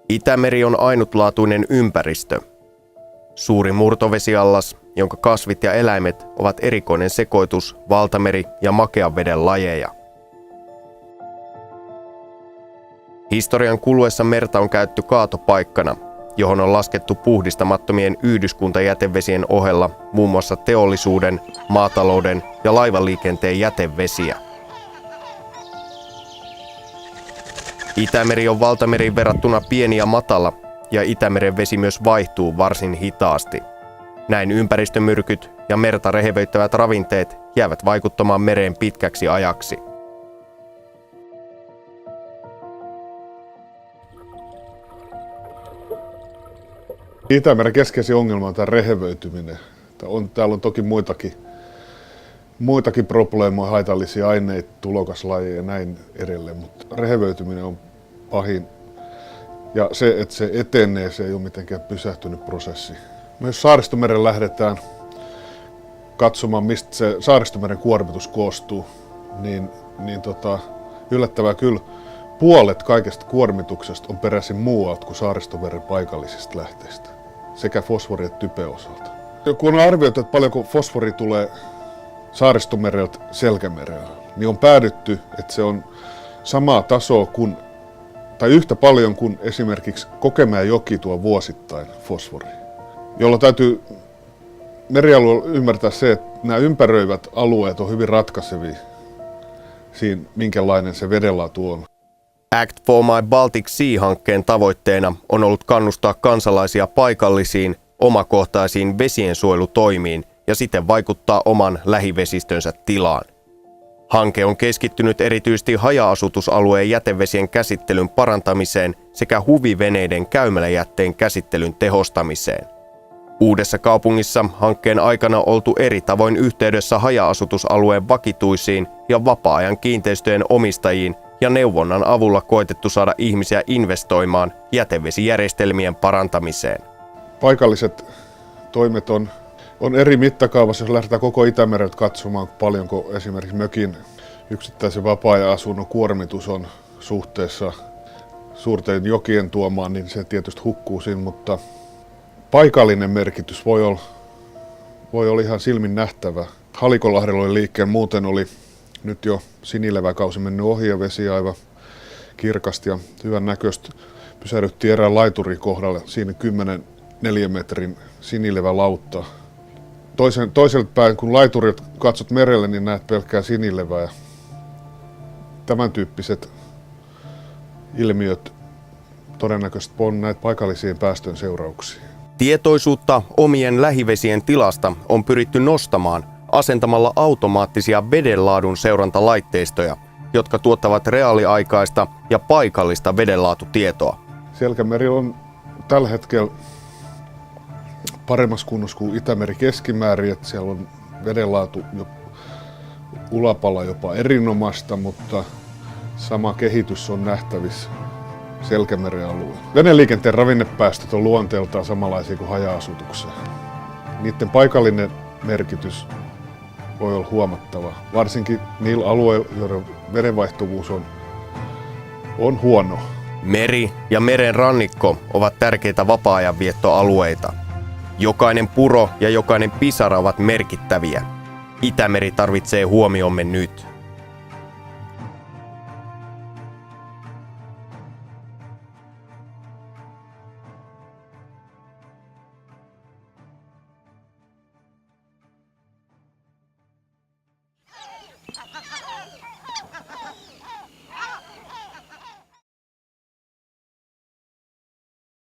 Itämeri on ainutlaatuinen ympäristö. Suuri murtovesiallas, jonka kasvit ja eläimet ovat erikoinen sekoitus valtameri- ja makean veden lajeja. Historian kuluessa merta on käytetty kaatopaikkana, johon on laskettu puhdistamattomien yhdyskuntajätevesien ohella muun muassa teollisuuden, maatalouden ja laivaliikenteen jätevesiä. Itämeri on valtameriin verrattuna pieni ja matala, ja Itämeren vesi myös vaihtuu varsin hitaasti. Näin ympäristömyrkyt ja merta rehevöittävät ravinteet jäävät vaikuttamaan mereen pitkäksi ajaksi. Itämeren keskeisin ongelma on tämä rehevöityminen. Täällä on toki muitakin probleemoja, haitallisia aineita, tulokaslajeja ja näin edelleen, mutta rehevöityminen on pahin. Ja se, että se etenee, se ei ole mitenkään pysähtynyt prosessi. Myös Saaristomeren lähdetään katsomaan, mistä se Saaristomeren kuormitus koostuu, niin yllättävää kyllä puolet kaikesta kuormituksesta on peräisin muualta kuin Saaristomeren paikallisista lähteistä, sekä fosfori- että typen osalta. Kun on arvioitu, että paljonko fosfori tulee Saaristomereltä Selkämerellä, niin on päädytty, että se on samaa tasoa kuin, tai yhtä paljon kuin esimerkiksi Kokemäenjoki tuo vuosittain fosforia. Jolloin täytyy merialueella ymmärtää se, että nämä ympäröivät alueet on hyvin ratkaisevia siinä, minkälainen se vedenlaatu on. Act for my Baltic Sea-hankkeen tavoitteena on ollut kannustaa kansalaisia paikallisiin, omakohtaisiin vesiensuojelutoimiin ja siten vaikuttaa oman lähivesistönsä tilaan. Hanke on keskittynyt erityisesti haja-asutusalueen jätevesien käsittelyn parantamiseen sekä huviveneiden käymäläjätteen käsittelyn tehostamiseen. Uudessa kaupungissa hankkeen aikana oltu eri tavoin yhteydessä haja-asutusalueen vakituisiin ja vapaa-ajan kiinteistöjen omistajiin ja neuvonnan avulla koetettu saada ihmisiä investoimaan jätevesijärjestelmien parantamiseen. Paikalliset toimet on eri mittakaavassa, jos lähdetään koko Itämereltä katsomaan, paljonko esimerkiksi mökin yksittäisen vapaa-ajan asunnon kuormitus on suhteessa suurten jokien tuomaan, niin se tietysti hukkuu siinä, mutta paikallinen merkitys voi olla ihan silmin nähtävä. Halikolahdella oli liikkeen, muuten oli nyt jo sinileväkausi mennyt ohi ja vesi aivan kirkasti ja hyvän näköistä. Pysähdyttiin erään laiturin kohdalle, siinä 10 neliömetrin sinilevälautta. Toiselta päin, kun laiturilta katsot merelle, niin näet pelkkää sinilevää. Tämän tyyppiset ilmiöt todennäköisesti on näitä paikallisiin päästön seurauksia. Tietoisuutta omien lähivesien tilasta on pyritty nostamaan asentamalla automaattisia vedenlaadun seurantalaitteistoja, jotka tuottavat reaaliaikaista ja paikallista vedenlaatutietoa. Selkämeri on tällä hetkellä paremmassa kunnossa kuin Itämeri keskimäärin, että siellä on vedenlaatu ulapalla jopa erinomaista, mutta sama kehitys on nähtävissä Selkämeren alueella. Veneliikenteen ravinnepäästöt on luonteeltaan samanlaisia kuin haja-asutukseen. Niiden paikallinen merkitys voi olla huomattava, varsinkin niillä alueilla, joiden vedenvaihtuvuus on huono. Meri ja meren rannikko ovat tärkeitä vapaa-ajanviettoalueita. Jokainen puro ja jokainen pisara ovat merkittäviä. Itämeri tarvitsee huomiomme nyt.